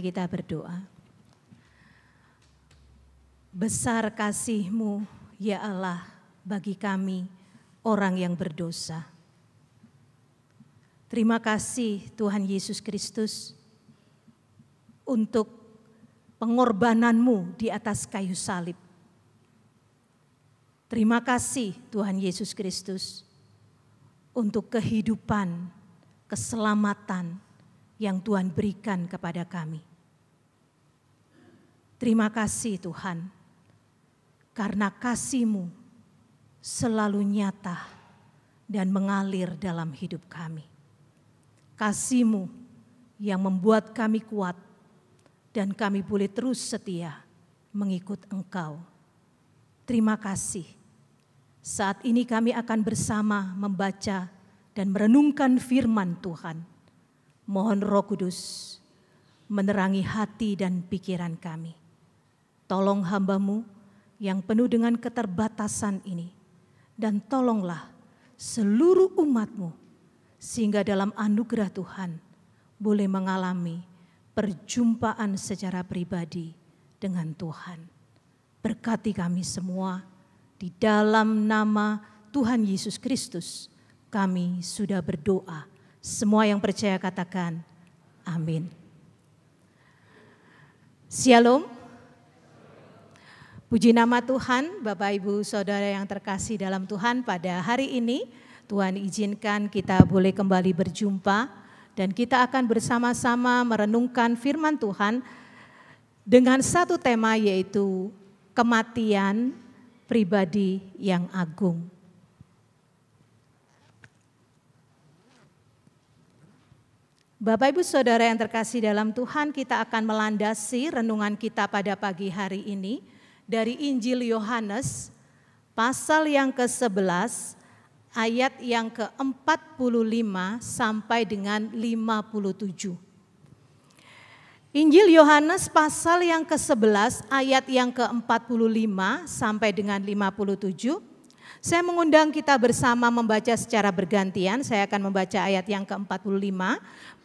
Mari kita berdoa. Besar kasih-Mu, ya Allah, bagi kami orang yang berdosa. Terima kasih Tuhan Yesus Kristus untuk pengorbanan-Mu di atas kayu salib. Terima kasih Tuhan Yesus Kristus untuk kehidupan, keselamatan yang Tuhan berikan kepada kami. Terima kasih Tuhan, karena kasih-Mu selalu nyata dan mengalir dalam hidup kami. Kasih-Mu yang membuat kami kuat dan kami boleh terus setia mengikut Engkau. Terima kasih. Saat ini kami akan bersama membaca dan merenungkan firman Tuhan. Mohon Roh Kudus menerangi hati dan pikiran kami. Tolong hamba-Mu yang penuh dengan keterbatasan ini. Dan tolonglah seluruh umat-Mu sehingga dalam anugerah Tuhan boleh mengalami perjumpaan secara pribadi dengan Tuhan. Berkati kami semua di dalam nama Tuhan Yesus Kristus. Kami sudah berdoa. Semua yang percaya katakan amin. Shalom. Puji nama Tuhan, Bapak Ibu Saudara yang terkasih dalam Tuhan. Pada hari ini Tuhan izinkan kita boleh kembali berjumpa dan kita akan bersama-sama merenungkan firman Tuhan dengan satu tema, yaitu kematian pribadi yang agung. Bapak Ibu Saudara yang terkasih dalam Tuhan, kita akan melandasi renungan kita pada pagi hari ini dari Injil Yohanes pasal yang ke-11 ayat yang ke-45 sampai dengan 57. Injil Yohanes pasal yang ke-11 ayat yang ke-45 sampai dengan 57. Saya mengundang kita bersama membaca secara bergantian. Saya akan membaca ayat yang ke-45.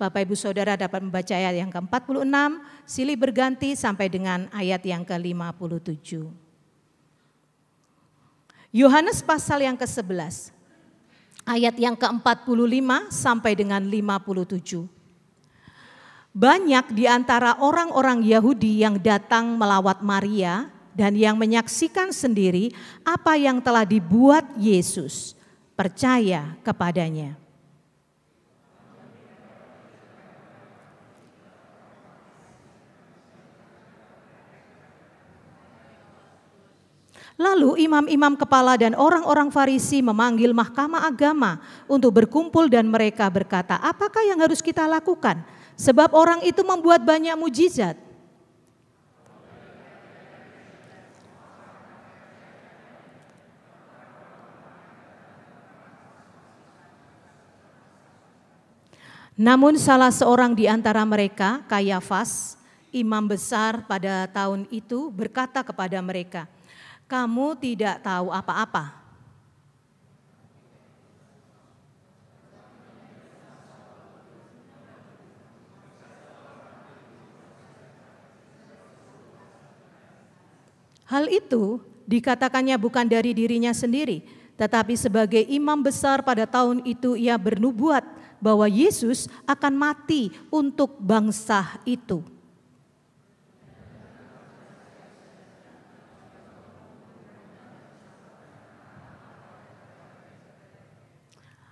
Bapak Ibu Saudara dapat membaca ayat yang ke-46. Silih berganti sampai dengan ayat yang ke-57. Yohanes pasal yang ke-11. Ayat yang ke-45 sampai dengan 57. Banyak di antara orang-orang Yahudi yang datang melawat Maria dan yang menyaksikan sendiri apa yang telah dibuat Yesus, percaya kepadanya. Lalu imam-imam kepala dan orang-orang Farisi memanggil mahkamah agama untuk berkumpul dan mereka berkata, apakah yang harus kita lakukan? Sebab orang itu membuat banyak mujizat. Namun salah seorang di antara mereka, Kayafas, imam besar pada tahun itu, berkata kepada mereka, kamu tidak tahu apa-apa. Hal itu dikatakannya bukan dari dirinya sendiri, tetapi sebagai imam besar pada tahun itu ia bernubuat bahwa Yesus akan mati untuk bangsa itu.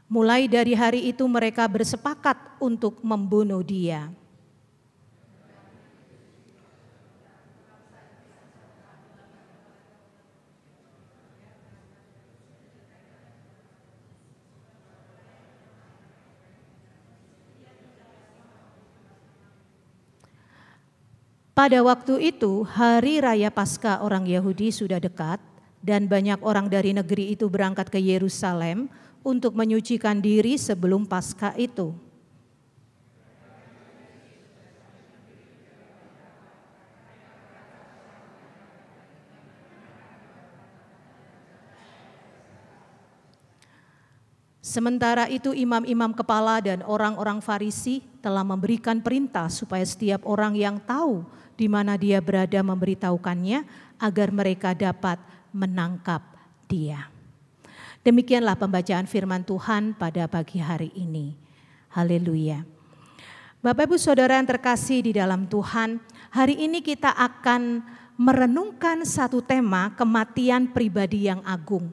Mulai dari hari itu mereka bersepakat untuk membunuh dia. Pada waktu itu, hari raya Paskah orang Yahudi sudah dekat dan banyak orang dari negeri itu berangkat ke Yerusalem untuk menyucikan diri sebelum Paskah itu. Sementara itu imam-imam kepala dan orang-orang Farisi telah memberikan perintah supaya setiap orang yang tahu di mana dia berada memberitahukannya agar mereka dapat menangkap dia. Demikianlah pembacaan firman Tuhan pada pagi hari ini. Haleluya. Bapak Ibu Saudara yang terkasih di dalam Tuhan, hari ini kita akan merenungkan satu tema kematian pribadi yang agung.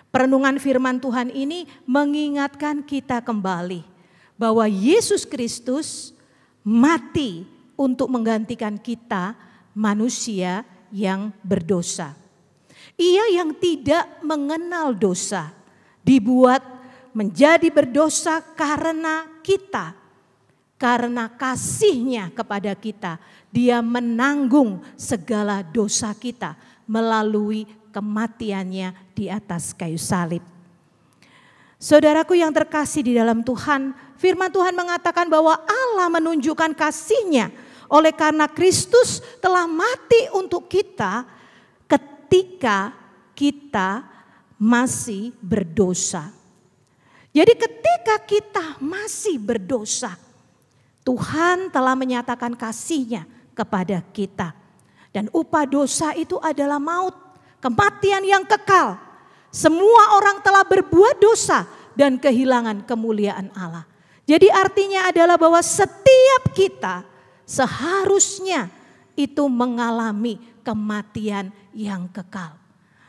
Perenungan firman Tuhan ini mengingatkan kita kembali bahwa Yesus Kristus mati untuk menggantikan kita manusia yang berdosa. Ia yang tidak mengenal dosa dibuat menjadi berdosa karena kita. Karena kasih-Nya kepada kita, Dia menanggung segala dosa kita melalui kematiannya di atas kayu salib. Saudaraku yang terkasih di dalam Tuhan, firman Tuhan mengatakan bahwa Allah menunjukkan kasih-Nya oleh karena Kristus telah mati untuk kita ketika kita masih berdosa. Jadi ketika kita masih berdosa, Tuhan telah menyatakan kasih-Nya kepada kita. Dan upah dosa itu adalah maut. Kematian yang kekal. Semua orang telah berbuat dosa dan kehilangan kemuliaan Allah. Jadi artinya adalah bahwa setiap kita seharusnya itu mengalami kematian yang kekal.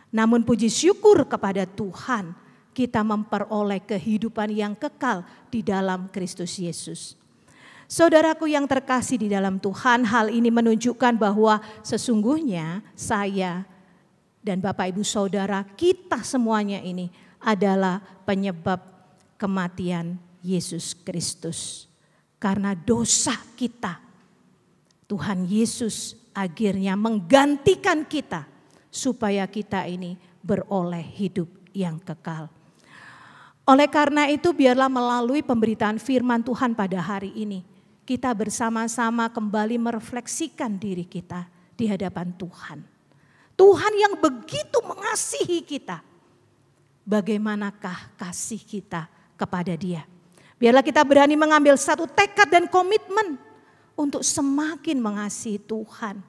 Namun puji syukur kepada Tuhan, kita memperoleh kehidupan yang kekal di dalam Kristus Yesus. Saudaraku yang terkasih di dalam Tuhan, hal ini menunjukkan bahwa sesungguhnya saya dan Bapak Ibu Saudara, kita semuanya ini adalah penyebab kematian Yesus Kristus. Karena dosa kita, Tuhan Yesus akhirnya menggantikan kita supaya kita ini beroleh hidup yang kekal. Oleh karena itu biarlah melalui pemberitaan firman Tuhan pada hari ini, kita bersama-sama kembali merefleksikan diri kita di hadapan Tuhan. Tuhan yang begitu mengasihi kita. Bagaimanakah kasih kita kepada Dia? Biarlah kita berani mengambil satu tekad dan komitmen untuk semakin mengasihi Tuhan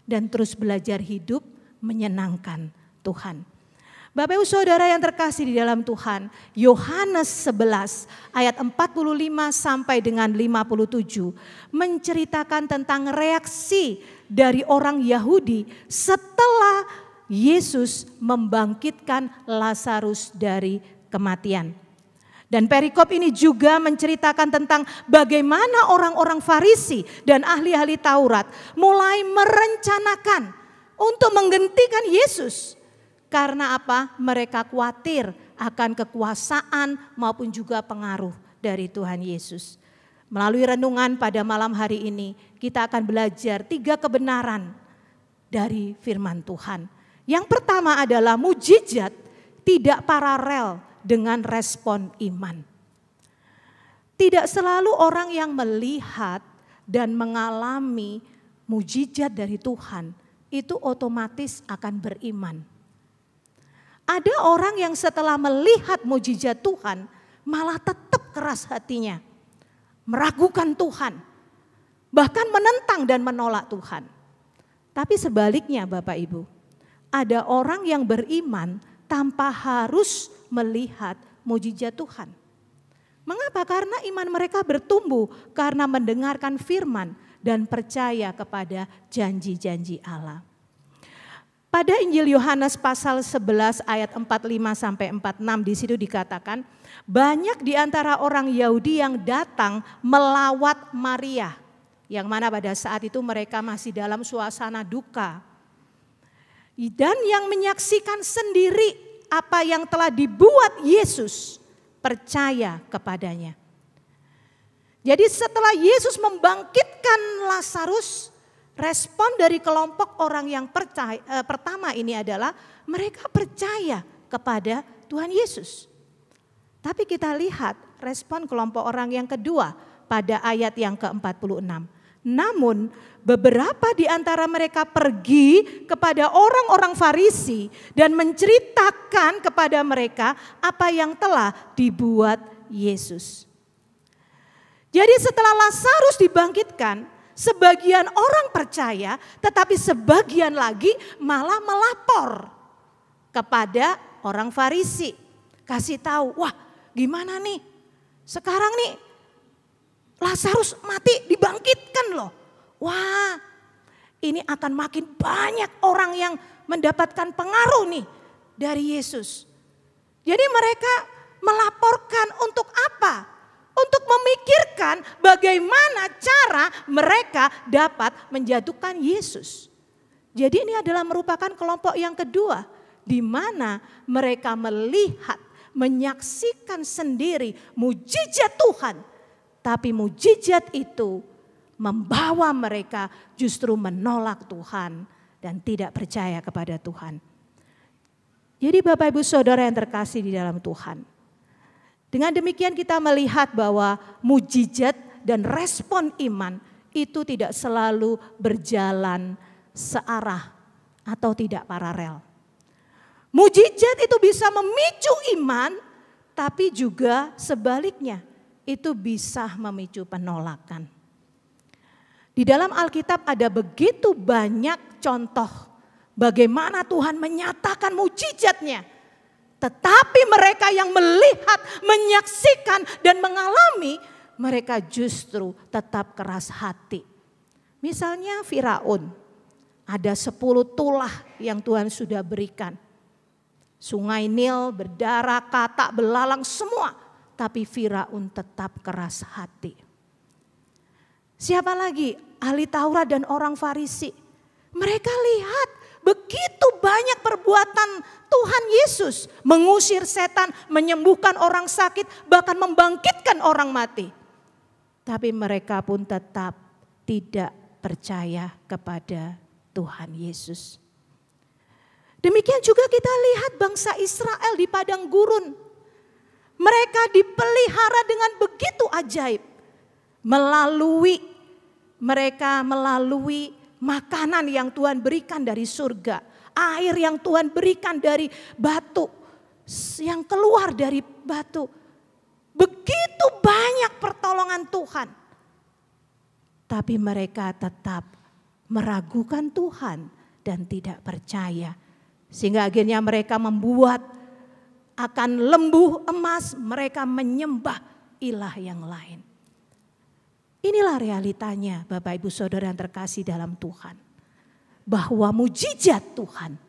dan terus belajar hidup menyenangkan Tuhan. Bapak Ibu Saudara yang terkasih di dalam Tuhan, Yohanes 11 ayat 45 sampai dengan 57 menceritakan tentang reaksi dari orang Yahudi setelah Yesus membangkitkan Lazarus dari kematian. Dan perikop ini juga menceritakan tentang bagaimana orang-orang Farisi dan ahli-ahli Taurat mulai merencanakan untuk menggantikan Yesus. Karena apa? Mereka khawatir akan kekuasaan maupun juga pengaruh dari Tuhan Yesus. Melalui renungan pada malam hari ini, kita akan belajar 3 kebenaran dari firman Tuhan. Yang pertama adalah mujizat tidak paralel dengan respon iman. Tidak selalu orang yang melihat dan mengalami mujizat dari Tuhan itu otomatis akan beriman. Ada orang yang setelah melihat mujizat Tuhan malah tetap keras hatinya. Meragukan Tuhan. Bahkan menentang dan menolak Tuhan. Tapi sebaliknya Bapak Ibu. Ada orang yang beriman tanpa harus melihat mujizat Tuhan. Mengapa? Karena iman mereka bertumbuh karena mendengarkan firman dan percaya kepada janji-janji Allah. Pada Injil Yohanes pasal 11 ayat 45 sampai 46 di situ dikatakan, banyak di antara orang Yahudi yang datang melawat Maria, yang mana pada saat itu mereka masih dalam suasana duka. Dan yang menyaksikan sendiri apa yang telah dibuat Yesus, percaya kepadanya. Jadi setelah Yesus membangkitkan Lazarus, respon dari kelompok orang yang percaya, pertama ini adalah mereka percaya kepada Tuhan Yesus. Tapi kita lihat respon kelompok orang yang kedua pada ayat yang ke-46. Namun beberapa di antara mereka pergi kepada orang-orang Farisi dan menceritakan kepada mereka apa yang telah dibuat Yesus. Jadi setelah Lazarus dibangkitkan, sebagian orang percaya, tetapi sebagian lagi malah melapor kepada orang Farisi. Kasih tahu, wah gimana nih, sekarang nih Lazarus mati dibangkitkan loh. Wah ini akan makin banyak orang yang mendapatkan pengaruh nih dari Yesus. Jadi mereka melaporkan untuk apa? Untuk memikirkan bagaimana cara mereka dapat menjatuhkan Yesus. Jadi ini adalah merupakan kelompok yang kedua, di mana mereka melihat, menyaksikan sendiri mujizat Tuhan. Tapi mujizat itu membawa mereka justru menolak Tuhan dan tidak percaya kepada Tuhan. Jadi Bapak Ibu Saudara yang terkasih di dalam Tuhan, dengan demikian kita melihat bahwa mujizat dan respon iman itu tidak selalu berjalan searah atau tidak paralel. Mujizat itu bisa memicu iman, tapi juga sebaliknya itu bisa memicu penolakan. Di dalam Alkitab ada begitu banyak contoh bagaimana Tuhan menyatakan mujizatnya. Tetapi mereka yang melihat, menyaksikan dan mengalami, mereka justru tetap keras hati. Misalnya Firaun, ada 10 tulah yang Tuhan sudah berikan. Sungai Nil berdarah, katak belalang semua. Tapi Firaun tetap keras hati. Siapa lagi? Ahli Taurat dan orang Farisi. Mereka lihat begitu banyak perbuatan Tuhan Yesus. Mengusir setan, menyembuhkan orang sakit, bahkan membangkitkan orang mati. Tapi mereka pun tetap tidak percaya kepada Tuhan Yesus. Demikian juga kita lihat bangsa Israel di padang gurun. Mereka dipelihara dengan begitu ajaib. Mereka melalui makanan yang Tuhan berikan dari surga. Air yang Tuhan berikan dari batu. Yang keluar dari batu. Begitu banyak pertolongan Tuhan. Tapi mereka tetap meragukan Tuhan dan tidak percaya. Sehingga akhirnya mereka membuat akan lembu emas, mereka menyembah ilah yang lain. Inilah realitanya Bapak Ibu Saudara yang terkasih dalam Tuhan. Bahwa mujizat Tuhan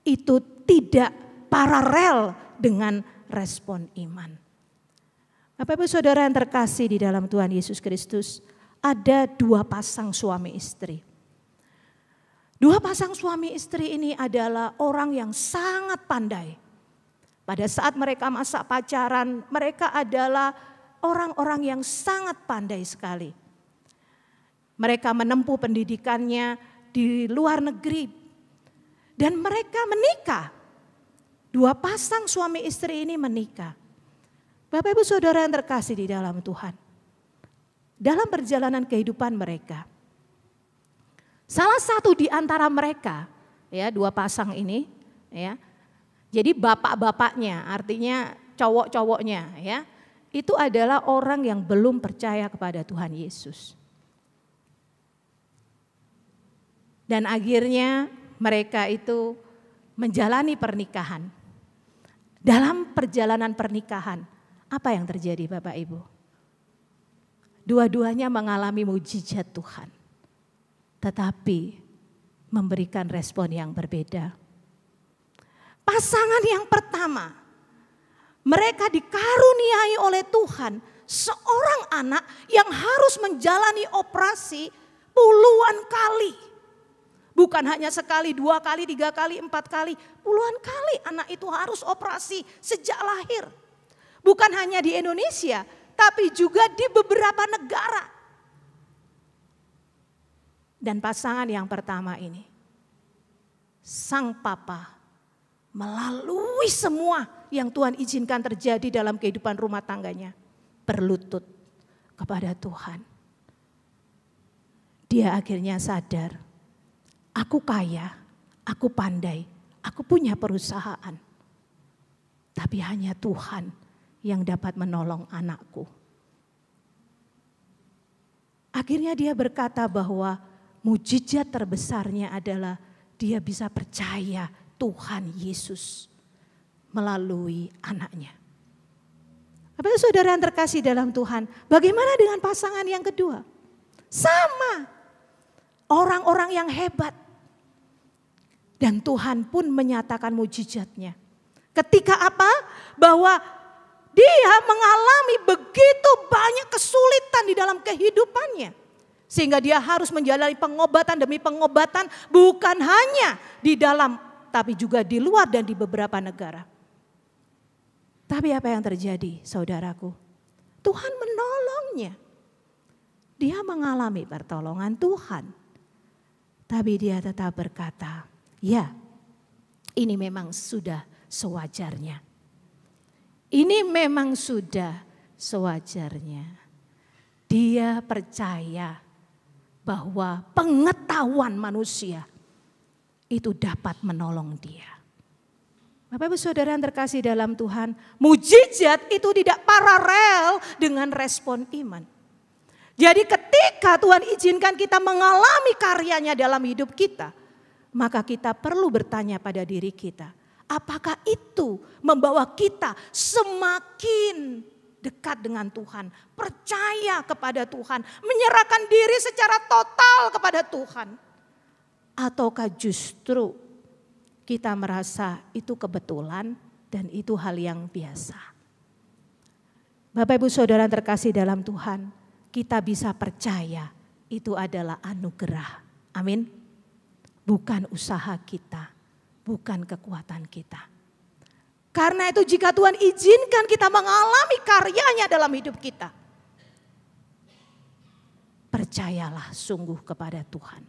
itu tidak paralel dengan respon iman. Bapak Ibu Saudara yang terkasih di dalam Tuhan Yesus Kristus, ada 2 pasang suami istri. 2 pasang suami istri ini adalah orang yang sangat pandai. Pada saat mereka masa pacaran, mereka adalah orang-orang yang sangat pandai sekali. Mereka menempuh pendidikannya di luar negeri. Dan mereka menikah. 2 pasang suami istri ini menikah. Bapak Ibu Saudara yang terkasih di dalam Tuhan. Dalam perjalanan kehidupan mereka. Salah satu di antara mereka, ya 2 pasang ini, ya. Jadi bapak-bapaknya, artinya cowok-cowoknya, ya. Itu adalah orang yang belum percaya kepada Tuhan Yesus. Dan akhirnya mereka itu menjalani pernikahan. Dalam perjalanan pernikahan, apa yang terjadi Bapak Ibu? Dua-duanya mengalami mujizat Tuhan. Tetapi memberikan respon yang berbeda. Pasangan yang pertama, mereka dikaruniai oleh Tuhan seorang anak yang harus menjalani operasi puluhan kali. Bukan hanya sekali, 2 kali, 3 kali, 4 kali. Puluhan kali anak itu harus operasi sejak lahir. Bukan hanya di Indonesia, tapi juga di beberapa negara. Dan pasangan yang pertama ini, sang papa melalui semua yang Tuhan izinkan terjadi dalam kehidupan rumah tangganya, berlutut kepada Tuhan. dia akhirnya sadar, aku kaya, aku pandai, aku punya perusahaan. Tapi hanya Tuhan yang dapat menolong anakku. Akhirnya dia berkata bahwa mujizat terbesarnya adalah dia bisa percaya Tuhan Yesus melalui anaknya. Bapak saudara yang terkasih dalam Tuhan, bagaimana dengan pasangan yang kedua? Sama, orang-orang yang hebat. Dan Tuhan pun menyatakan mujizatnya. Ketika apa? Bahwa dia mengalami begitu banyak kesulitan di dalam kehidupannya. Sehingga dia harus menjalani pengobatan demi pengobatan, bukan hanya di dalam tapi juga di luar dan di beberapa negara. Tapi apa yang terjadi, saudaraku? Tuhan menolongnya. Dia mengalami pertolongan Tuhan. Tapi dia tetap berkata, ya, ini memang sudah sewajarnya. Ini memang sudah sewajarnya. Dia percaya bahwa pengetahuan manusia itu dapat menolong dia. Bapak Ibu Saudara yang terkasih dalam Tuhan, mujizat itu tidak paralel dengan respon iman. Jadi ketika Tuhan izinkan kita mengalami karyanya dalam hidup kita, maka kita perlu bertanya pada diri kita, apakah itu membawa kita semakin dekat dengan Tuhan, percaya kepada Tuhan, menyerahkan diri secara total kepada Tuhan? Ataukah justru kita merasa itu kebetulan dan itu hal yang biasa? Bapak Ibu Saudara terkasih dalam Tuhan, kita bisa percaya itu adalah anugerah. Amin. Bukan usaha kita, bukan kekuatan kita. Karena itu jika Tuhan izinkan kita mengalami karyanya dalam hidup kita, percayalah sungguh kepada Tuhan.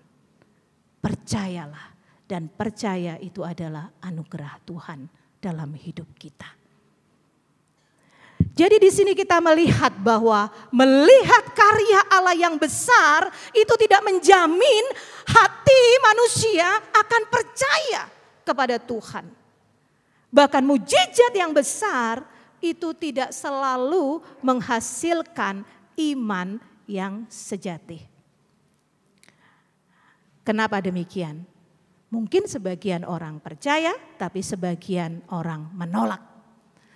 Percayalah, dan percaya itu adalah anugerah Tuhan dalam hidup kita. Jadi di sini kita melihat bahwa melihat karya Allah yang besar itu tidak menjamin hati manusia akan percaya kepada Tuhan. Bahkan mujizat yang besar itu tidak selalu menghasilkan iman yang sejati. Kenapa demikian? Mungkin sebagian orang percaya, tapi sebagian orang menolak.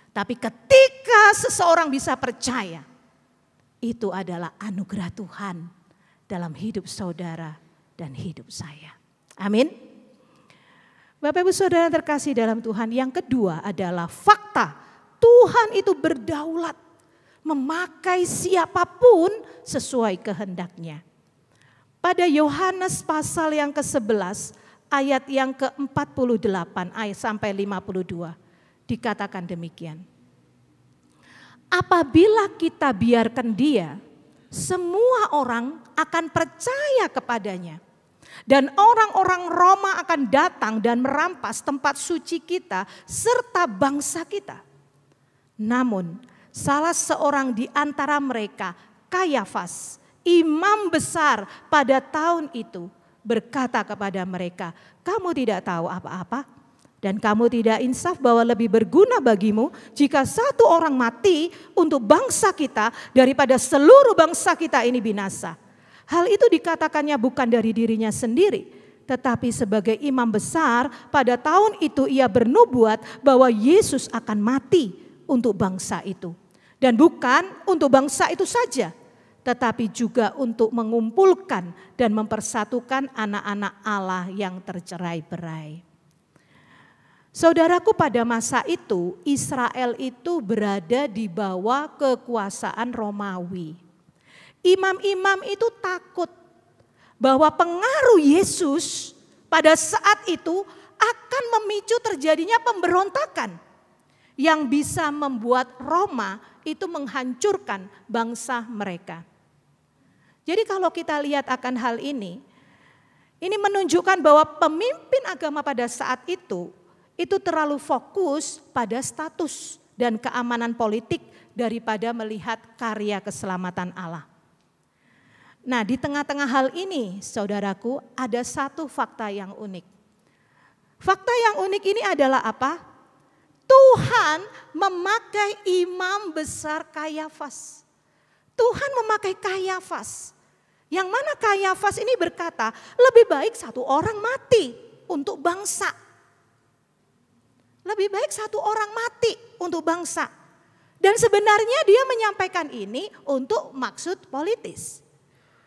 Tapi ketika seseorang bisa percaya, itu adalah anugerah Tuhan dalam hidup saudara dan hidup saya. Amin. Bapak Ibu Saudara terkasih dalam Tuhan, yang kedua adalah fakta Tuhan itu berdaulat memakai siapapun sesuai kehendaknya. Pada Yohanes pasal yang ke-11 ayat yang ke-48 ayat sampai 52 dikatakan demikian. Apabila kita biarkan dia, semua orang akan percaya kepadanya. Dan orang-orang Roma akan datang dan merampas tempat suci kita serta bangsa kita. Namun salah seorang di antara mereka, Kayafas, imam besar pada tahun itu, berkata kepada mereka, kamu tidak tahu apa-apa dan kamu tidak insaf bahwa lebih berguna bagimu jika satu orang mati untuk bangsa kita daripada seluruh bangsa kita ini binasa. Hal itu dikatakannya bukan dari dirinya sendiri, tetapi sebagai imam besar pada tahun itu ia bernubuat bahwa Yesus akan mati untuk bangsa itu. Dan bukan untuk bangsa itu saja, tetapi juga untuk mengumpulkan dan mempersatukan anak-anak Allah yang tercerai-berai. Saudaraku, pada masa itu Israel itu berada di bawah kekuasaan Romawi. Imam-imam itu takut bahwa pengaruh Yesus pada saat itu akan memicu terjadinya pemberontakan yang bisa membuat Roma itu menghancurkan bangsa mereka. Jadi kalau kita lihat akan hal ini menunjukkan bahwa pemimpin agama pada saat itu terlalu fokus pada status dan keamanan politik daripada melihat karya keselamatan Allah. Nah, di tengah-tengah hal ini, saudaraku, ada satu fakta yang unik. Fakta yang unik ini adalah apa? Tuhan memakai imam besar Kayafas. Tuhan memakai Kayafas. Yang mana Kayafas ini berkata, lebih baik satu orang mati untuk bangsa. Lebih baik satu orang mati untuk bangsa. Dan sebenarnya dia menyampaikan ini untuk maksud politis.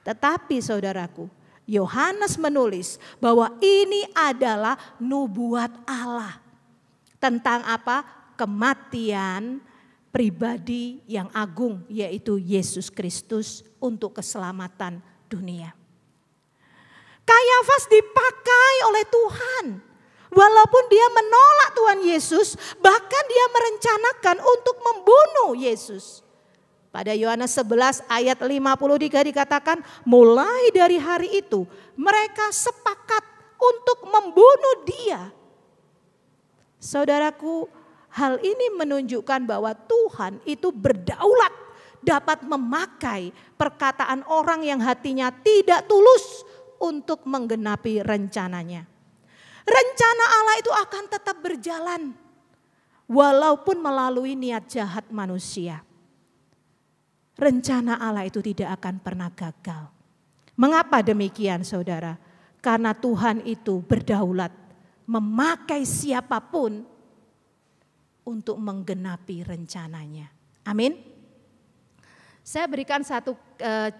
Tetapi saudaraku, Yohanes menulis bahwa ini adalah nubuat Allah. Tentang apa? Kematian pribadi yang agung, yaitu Yesus Kristus untuk keselamatan dunia. Kayafas dipakai oleh Tuhan. Walaupun dia menolak Tuhan Yesus, bahkan dia merencanakan untuk membunuh Yesus. Pada Yohanes 11 ayat 53 dikatakan, mulai dari hari itu mereka sepakat untuk membunuh dia. Saudaraku, hal ini menunjukkan bahwa Tuhan itu berdaulat, dapat memakai perkataan orang yang hatinya tidak tulus untuk menggenapi rencananya. Rencana Allah itu akan tetap berjalan walaupun melalui niat jahat manusia. Rencana Allah itu tidak akan pernah gagal. Mengapa demikian, saudara? Karena Tuhan itu berdaulat, memakai siapapun untuk menggenapi rencananya. Amin. Saya berikan satu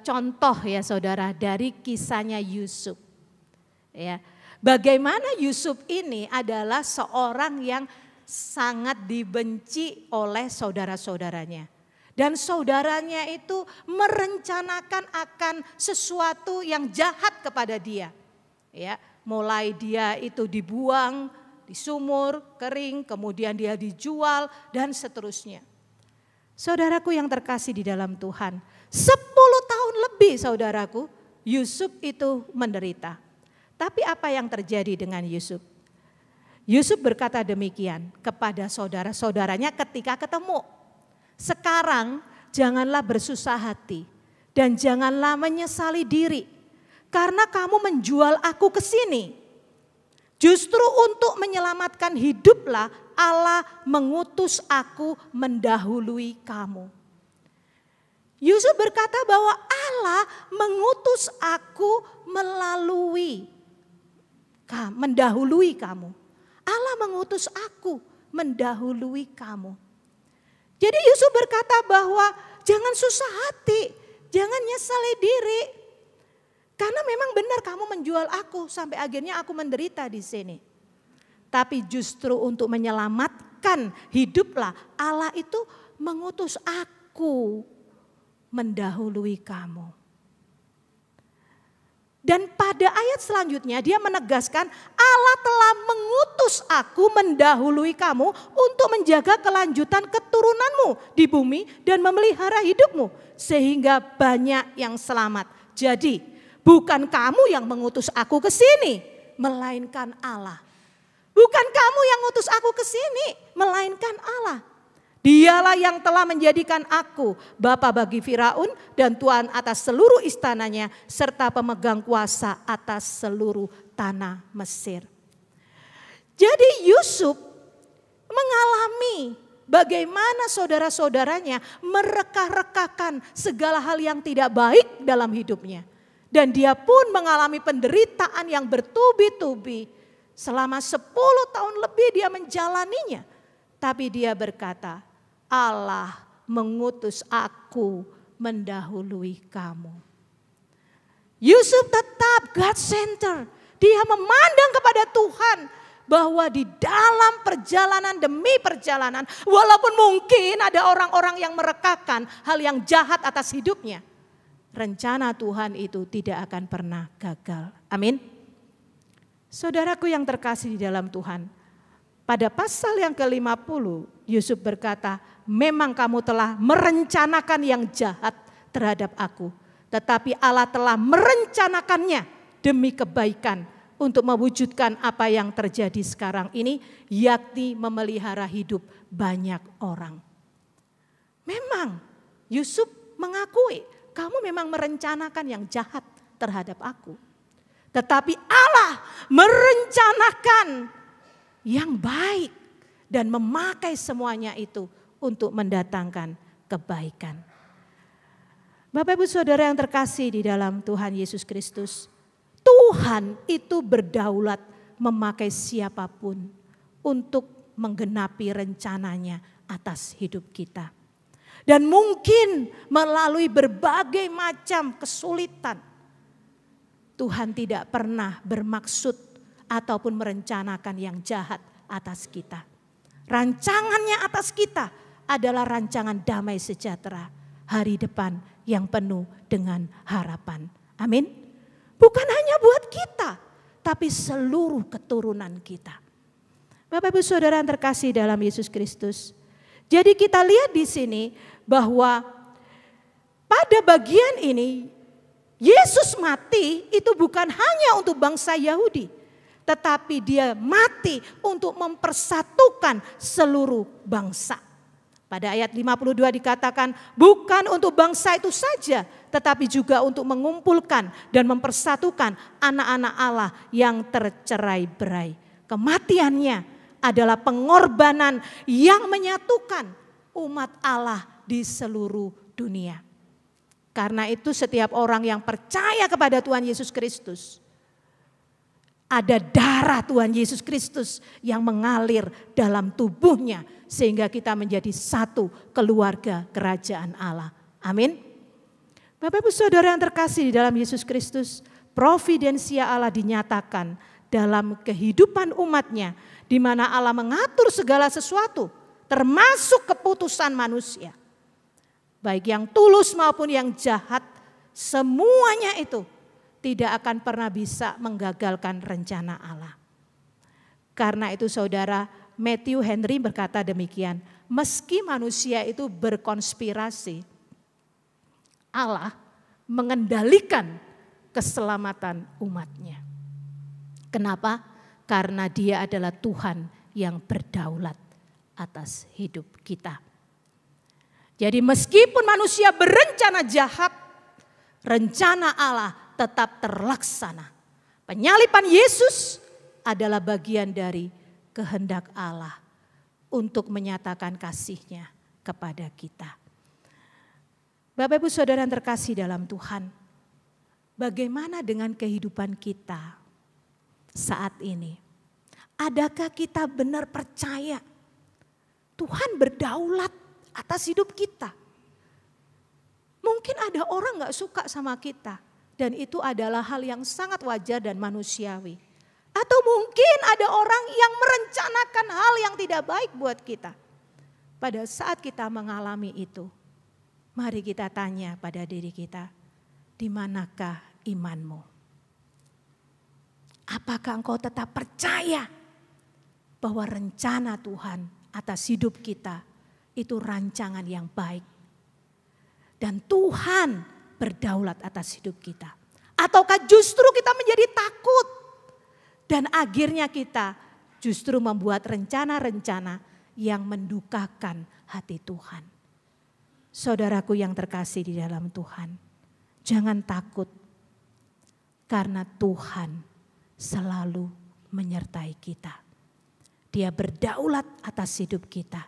contoh ya saudara dari kisahnya Yusuf. Ya, bagaimana Yusuf ini adalah seorang yang sangat dibenci oleh saudara-saudaranya. Dan saudaranya itu merencanakan akan sesuatu yang jahat kepada dia. Ya, mulai dia itu dibuang di sumur kering, kemudian dia dijual dan seterusnya. Saudaraku yang terkasih di dalam Tuhan, 10 tahun lebih saudaraku, Yusuf itu menderita. Tapi apa yang terjadi dengan Yusuf? Yusuf berkata demikian kepada saudara-saudaranya ketika ketemu. Sekarang janganlah bersusah hati dan janganlah menyesali diri karena kamu menjual aku ke sini. Justru untuk menyelamatkan hiduplah Allah mengutus aku mendahului kamu. Yusuf berkata bahwa Allah mengutus aku mendahului kamu. Allah mengutus aku mendahului kamu. Jadi Yusuf berkata bahwa jangan susah hati, jangan nyesali diri. Karena memang benar kamu menjual aku sampai akhirnya aku menderita di sini. Tapi justru untuk menyelamatkan hiduplah Allah itu mengutus aku mendahului kamu. Dan pada ayat selanjutnya dia menegaskan Allah telah mengutus aku mendahului kamu untuk menjaga kelanjutan keturunanmu di bumi dan memelihara hidupmu sehingga banyak yang selamat. Jadi bukan kamu yang mengutus aku ke sini, melainkan Allah. Bukan kamu yang mengutus aku ke sini, melainkan Allah. Dialah yang telah menjadikan aku bapa bagi Firaun dan tuan atas seluruh istananya serta pemegang kuasa atas seluruh tanah Mesir. Jadi Yusuf mengalami bagaimana saudara-saudaranya mereka-rekakan segala hal yang tidak baik dalam hidupnya. Dan dia pun mengalami penderitaan yang bertubi-tubi. Selama 10 tahun lebih dia menjalaninya. Tapi dia berkata, Allah mengutus aku mendahului kamu. Yusuf tetap God center. Dia memandang kepada Tuhan bahwa di dalam perjalanan demi perjalanan, walaupun mungkin ada orang-orang yang merekakan hal yang jahat atas hidupnya, rencana Tuhan itu tidak akan pernah gagal. Amin. Saudaraku yang terkasih di dalam Tuhan, pada pasal yang ke-50 Yusuf berkata, memang kamu telah merencanakan yang jahat terhadap aku, tetapi Allah telah merencanakannya demi kebaikan untuk mewujudkan apa yang terjadi sekarang ini, yakni memelihara hidup banyak orang. Memang Yusuf mengakui kamu memang merencanakan yang jahat terhadap aku. Tetapi Allah merencanakan yang baik dan memakai semuanya itu untuk mendatangkan kebaikan. Bapak Ibu Saudara yang terkasih di dalam Tuhan Yesus Kristus, Tuhan itu berdaulat memakai siapapun untuk menggenapi rencananya atas hidup kita. Dan mungkin melalui berbagai macam kesulitan, Tuhan tidak pernah bermaksud ataupun merencanakan yang jahat atas kita. Rancangannya atas kita adalah rancangan damai sejahtera, hari depan yang penuh dengan harapan. Amin. Bukan hanya buat kita, tapi seluruh keturunan kita. Bapak Ibu Saudara yang terkasih dalam Yesus Kristus. Jadi kita lihat di sini bahwa pada bagian ini Yesus mati itu bukan hanya untuk bangsa Yahudi, tetapi dia mati untuk mempersatukan seluruh bangsa. Pada ayat 52 dikatakan bukan untuk bangsa itu saja, tetapi juga untuk mengumpulkan dan mempersatukan anak-anak Allah yang tercerai-berai. Kematiannya adalah pengorbanan yang menyatukan umat Allah di seluruh dunia. Karena itu setiap orang yang percaya kepada Tuhan Yesus Kristus, ada darah Tuhan Yesus Kristus yang mengalir dalam tubuhnya sehingga kita menjadi satu keluarga kerajaan Allah. Amin. Bapak Ibu Saudara yang terkasih di dalam Yesus Kristus, providensia Allah dinyatakan dalam kehidupan umatnya, di mana Allah mengatur segala sesuatu termasuk keputusan manusia. Baik yang tulus maupun yang jahat, semuanya itu tidak akan pernah bisa menggagalkan rencana Allah. Karena itu saudara, Matthew Henry berkata demikian, meski manusia itu berkonspirasi, Allah mengendalikan keselamatan umatnya. Kenapa? Karena Dia adalah Tuhan yang berdaulat atas hidup kita. Jadi meskipun manusia berencana jahat, rencana Allah tetap terlaksana. Penyaliban Yesus adalah bagian dari kehendak Allah untuk menyatakan kasih-Nya kepada kita. Bapak Ibu Saudara yang terkasih dalam Tuhan, bagaimana dengan kehidupan kita saat ini? Adakah kita benar percaya Tuhan berdaulat atas hidup kita? Mungkin ada orang gak suka sama kita, dan itu adalah hal yang sangat wajar dan manusiawi. Atau mungkin ada orang yang merencanakan hal yang tidak baik buat kita. Pada saat kita mengalami itu, mari kita tanya pada diri kita, di manakah imanmu? Apakah engkau tetap percaya bahwa rencana Tuhan atas hidup kita itu rancangan yang baik? Dan Tuhan berdaulat atas hidup kita. Ataukah justru kita menjadi takut? Dan akhirnya kita justru membuat rencana-rencana yang mendukakan hati Tuhan. Saudaraku yang terkasih di dalam Tuhan, jangan takut. Karena Tuhan selalu menyertai kita. Dia berdaulat atas hidup kita.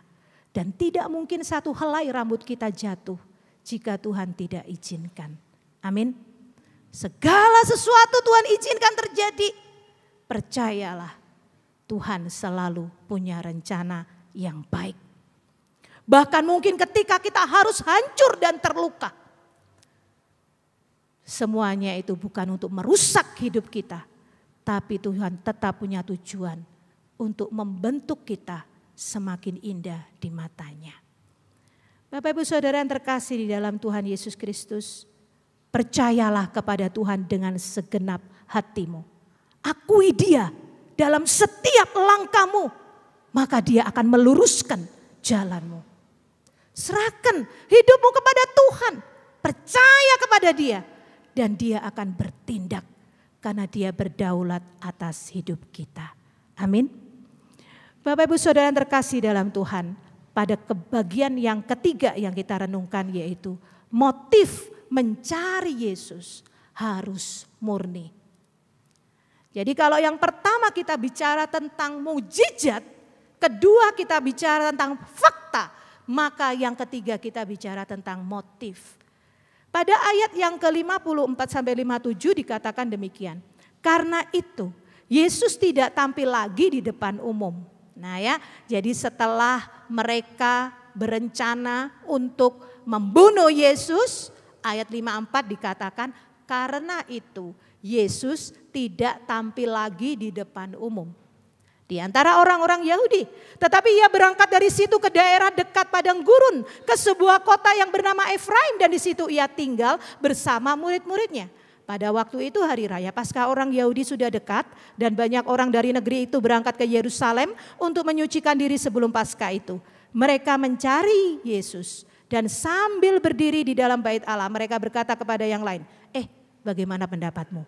Dan tidak mungkin satu helai rambut kita jatuh jika Tuhan tidak izinkan. Amin. Segala sesuatu Tuhan izinkan terjadi. Percayalah, Tuhan selalu punya rencana yang baik. Bahkan mungkin ketika kita harus hancur dan terluka, semuanya itu bukan untuk merusak hidup kita, tapi Tuhan tetap punya tujuan untuk membentuk kita semakin indah di matanya. Bapak Ibu Saudara yang terkasih di dalam Tuhan Yesus Kristus, percayalah kepada Tuhan dengan segenap hatimu. Akui Dia dalam setiap langkahmu, maka Dia akan meluruskan jalanmu. Serahkan hidupmu kepada Tuhan, percaya kepada Dia, dan Dia akan bertindak karena Dia berdaulat atas hidup kita. Amin. Bapak Ibu Saudara yang terkasih dalam Tuhan, pada bagian yang ketiga yang kita renungkan yaitu motif mencari Yesus harus murni. Jadi kalau yang pertama kita bicara tentang mukjizat, kedua kita bicara tentang fakta, maka yang ketiga kita bicara tentang motif. Pada ayat yang ke-54 sampai 57 dikatakan demikian. Karena itu Yesus tidak tampil lagi di depan umum. Nah ya, jadi setelah mereka berencana untuk membunuh Yesus, ayat 54 dikatakan karena itu Yesus tidak tampil lagi di depan umum. Di antara orang-orang Yahudi. Tetapi ia berangkat dari situ ke daerah dekat padang gurun. Ke sebuah kota yang bernama Efraim. Dan di situ ia tinggal bersama murid-muridnya. Pada waktu itu hari raya Paskah orang Yahudi sudah dekat. Dan banyak orang dari negeri itu berangkat ke Yerusalem untuk menyucikan diri sebelum Paskah itu. Mereka mencari Yesus. Dan sambil berdiri di dalam bait Allah mereka berkata kepada yang lain. Bagaimana pendapatmu?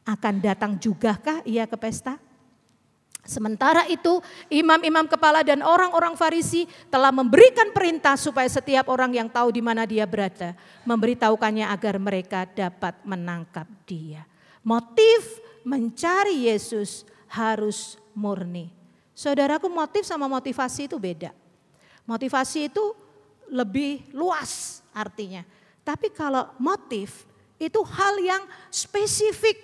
Akan datang jugakah ia ke pesta? Sementara itu imam-imam kepala dan orang-orang Farisi telah memberikan perintah supaya setiap orang yang tahu di mana dia berada memberitahukannya agar mereka dapat menangkap dia. Motif mencari Yesus harus murni. Saudaraku, motif sama motivasi itu beda. Motivasi itu lebih luas artinya. Tapi kalau motif itu hal yang spesifik,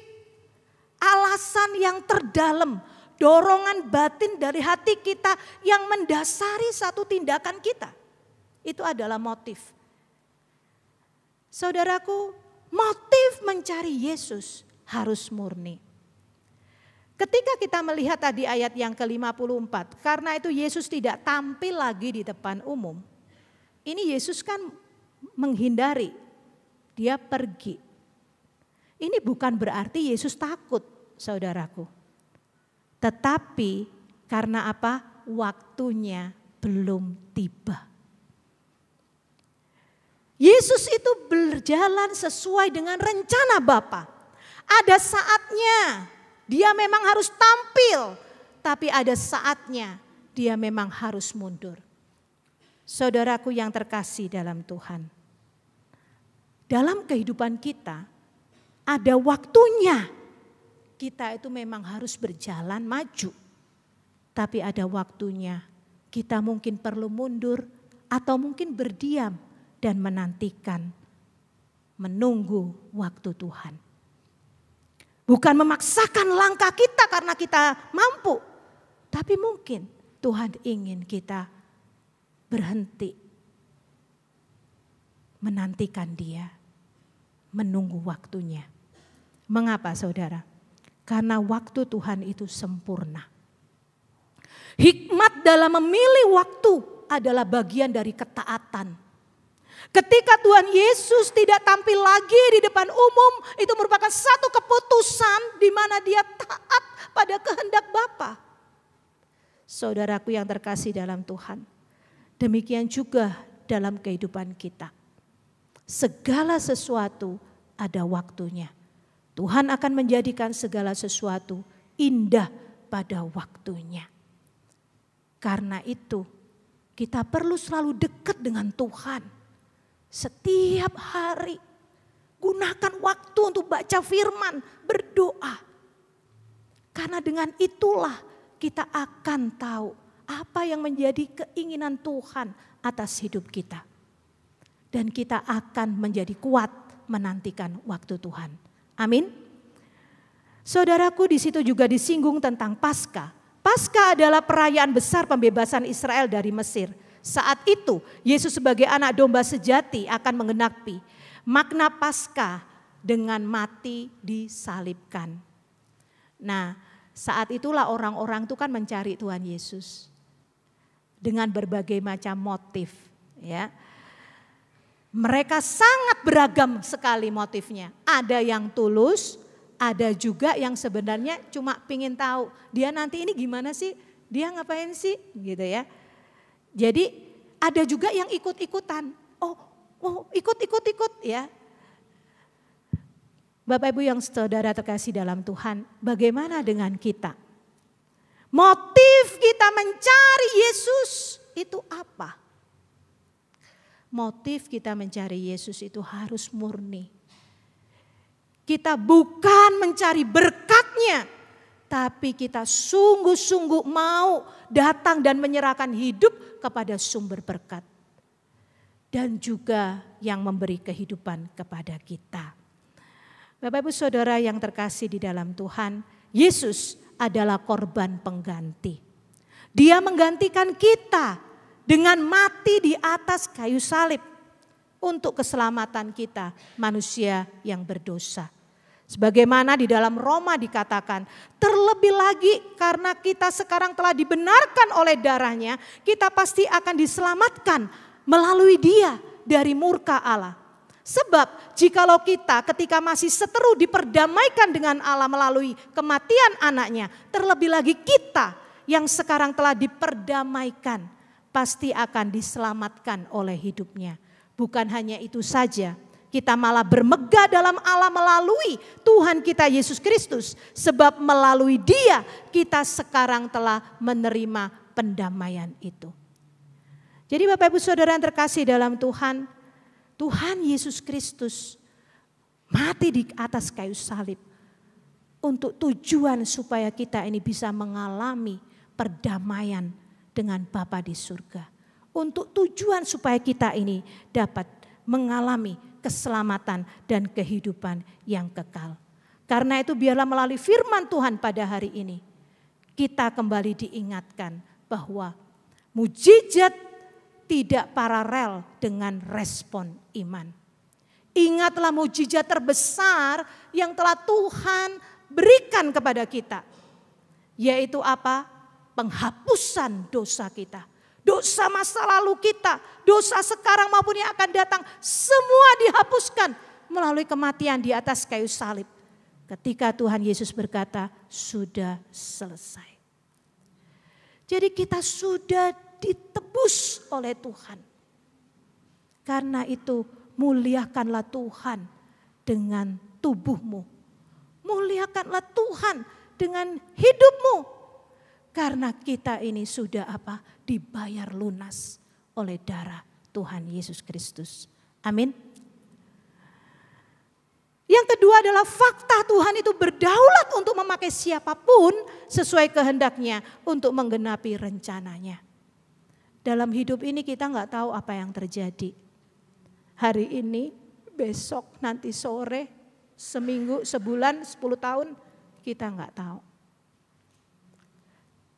alasan yang terdalam, dorongan batin dari hati kita yang mendasari satu tindakan kita. Itu adalah motif. Saudaraku, motif mencari Yesus harus murni. Ketika kita melihat tadi ayat yang ke-54, karena itu Yesus tidak tampil lagi di depan umum. Ini Yesus kan menghindari, dia pergi. Ini bukan berarti Yesus takut, saudaraku. Tetapi karena apa? Waktunya belum tiba. Yesus itu berjalan sesuai dengan rencana Bapa. Ada saatnya dia memang harus tampil, tapi ada saatnya dia memang harus mundur. Saudaraku yang terkasih dalam Tuhan. Dalam kehidupan kita, ada waktunya kita itu memang harus berjalan maju. Tapi ada waktunya kita mungkin perlu mundur atau mungkin berdiam dan menantikan, menunggu waktu Tuhan. Bukan memaksakan langkah kita karena kita mampu. Tapi mungkin Tuhan ingin kita berhenti, menantikan Dia, menunggu waktunya. Mengapa saudara? Karena waktu Tuhan itu sempurna. Hikmat dalam memilih waktu adalah bagian dari ketaatan. Ketika Tuhan Yesus tidak tampil lagi di depan umum, itu merupakan satu keputusan di mana dia taat pada kehendak Bapa. Saudaraku yang terkasih dalam Tuhan, demikian juga dalam kehidupan kita. Segala sesuatu ada waktunya. Tuhan akan menjadikan segala sesuatu indah pada waktunya. Karena itu kita perlu selalu dekat dengan Tuhan. Setiap hari gunakan waktu untuk baca firman, berdoa. Karena dengan itulah kita akan tahu apa yang menjadi keinginan Tuhan atas hidup kita. Dan kita akan menjadi kuat menantikan waktu Tuhan. Amin. Saudaraku, di situ juga disinggung tentang Paskah. Paskah adalah perayaan besar pembebasan Israel dari Mesir. Saat itu Yesus sebagai anak domba sejati akan menggenapi makna Paskah dengan mati disalibkan. Nah, saat itulah orang-orang itu kan mencari Tuhan Yesus dengan berbagai macam motif, ya. Mereka sangat beragam sekali motifnya. Ada yang tulus, ada juga yang sebenarnya cuma pingin tahu dia nanti ini gimana sih, dia ngapain sih, gitu ya. Jadi ada juga yang ikut-ikutan. Oh ikut ya. Bapak Ibu yang saudara terkasih dalam Tuhan, bagaimana dengan kita? Motif kita mencari Yesus itu apa? motif kita mencari Yesus itu harus murni. Kita bukan mencari berkat-Nya, tapi kita sungguh-sungguh mau datang dan menyerahkan hidup kepada sumber berkat. Dan juga yang memberi kehidupan kepada kita. Bapak Ibu Saudara yang terkasih di dalam Tuhan, Yesus adalah korban pengganti. Dia menggantikan kita dengan mati di atas kayu salib untuk keselamatan kita, manusia yang berdosa. Sebagaimana di dalam Roma dikatakan, terlebih lagi karena kita sekarang telah dibenarkan oleh darahnya, kita pasti akan diselamatkan melalui Dia dari murka Allah. Sebab jikalau kita ketika masih seteru diperdamaikan dengan Allah melalui kematian anaknya, terlebih lagi kita yang sekarang telah diperdamaikan pasti akan diselamatkan oleh hidupnya. Bukan hanya itu saja, kita malah bermegah dalam Allah melalui Tuhan kita Yesus Kristus. Sebab melalui Dia kita sekarang telah menerima pendamaian itu. Jadi Bapak Ibu Saudara yang terkasih dalam Tuhan, Tuhan Yesus Kristus mati di atas kayu salib untuk tujuan supaya kita ini bisa mengalami perdamaian dengan Bapa di surga. Untuk tujuan supaya kita ini dapat mengalami keselamatan dan kehidupan yang kekal. Karena itu biarlah melalui firman Tuhan pada hari ini kita kembali diingatkan bahwa mujizat tidak paralel dengan respon iman. Ingatlah mujizat terbesar yang telah Tuhan berikan kepada kita. Yaitu apa? Penghapusan dosa kita. Dosa masa lalu kita, dosa sekarang maupun yang akan datang, semua dihapuskan melalui kematian di atas kayu salib. Ketika Tuhan Yesus berkata, sudah selesai. Jadi kita sudah ditebus oleh Tuhan. Karena itu muliakanlah Tuhan dengan tubuhmu. Muliakanlah Tuhan dengan hidupmu. Karena kita ini sudah apa? Dibayar lunas oleh darah Tuhan Yesus Kristus. Amin. Yang kedua adalah fakta Tuhan itu berdaulat untuk memakai siapapun sesuai kehendaknya untuk menggenapi rencananya. Dalam hidup ini kita nggak tahu apa yang terjadi. Hari ini, besok, nanti sore, seminggu, sebulan, 10 tahun, kita nggak tahu.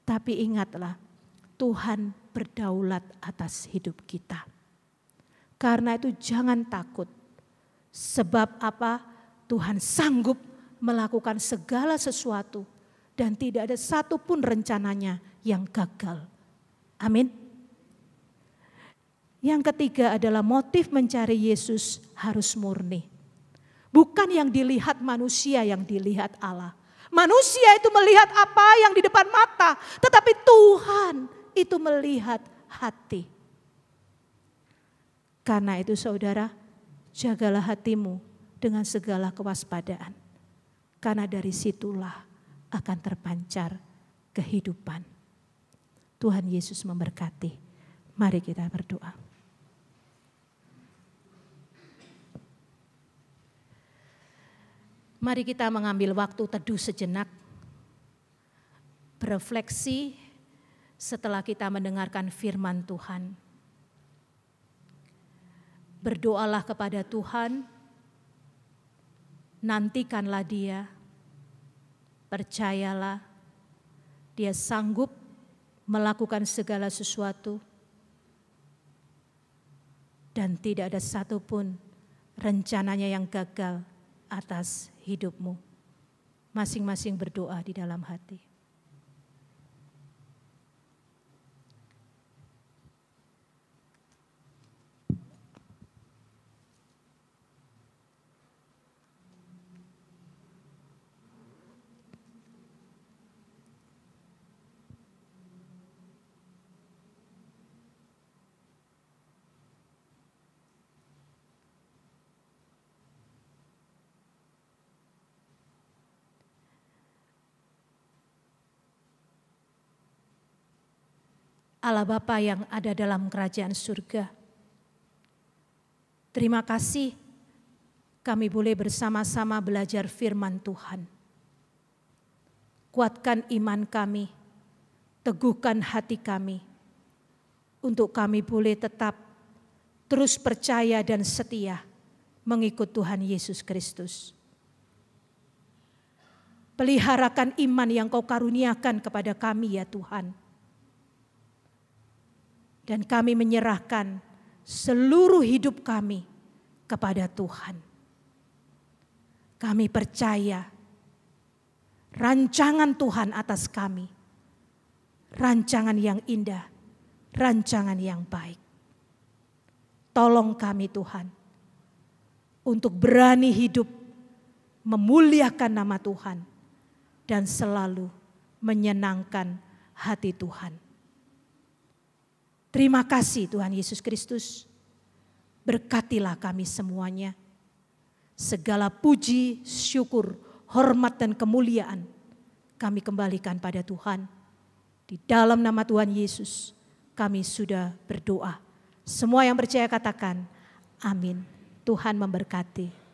Tapi ingatlah, Tuhan berdaulat atas hidup kita. Karena itu jangan takut. Sebab apa? Tuhan sanggup melakukan segala sesuatu. Dan tidak ada satupun rencananya yang gagal. Amin. Yang ketiga adalah motif mencari Yesus harus murni. Bukan yang dilihat manusia, yang dilihat Allah. Manusia itu melihat apa yang di depan mata. Tetapi Tuhan itu melihat hati. Karena itu saudara, jagalah hatimu dengan segala kewaspadaan. Karena dari situlah akan terpancar kehidupan. Tuhan Yesus memberkati. Mari kita berdoa. Mari kita mengambil waktu teduh sejenak. Berefleksi setelah kita mendengarkan firman Tuhan. Berdoalah kepada Tuhan. Nantikanlah Dia. Percayalah. Dia sanggup melakukan segala sesuatu. Dan tidak ada satupun rencananya yang gagal atas hidupmu. Masing-masing berdoa di dalam hati. Allah Bapa yang ada dalam kerajaan surga, Terima kasih kami boleh bersama-sama belajar firman Tuhan. Kuatkan iman kami, teguhkan hati kami, untuk kami boleh tetap terus percaya dan setia mengikut Tuhan Yesus Kristus. Peliharakan iman yang Kau karuniakan kepada kami ya Tuhan. Dan kami menyerahkan seluruh hidup kami kepada Tuhan. Kami percaya rancangan Tuhan atas kami, rancangan yang indah, rancangan yang baik. Tolong kami Tuhan, untuk berani hidup memuliakan nama Tuhan dan selalu menyenangkan hati Tuhan. Terima kasih Tuhan Yesus Kristus, berkatilah kami semuanya. Segala puji, syukur, hormat dan kemuliaan kami kembalikan pada Tuhan. Di dalam nama Tuhan Yesus kami sudah berdoa. Semua yang percaya katakan amin. Tuhan memberkati.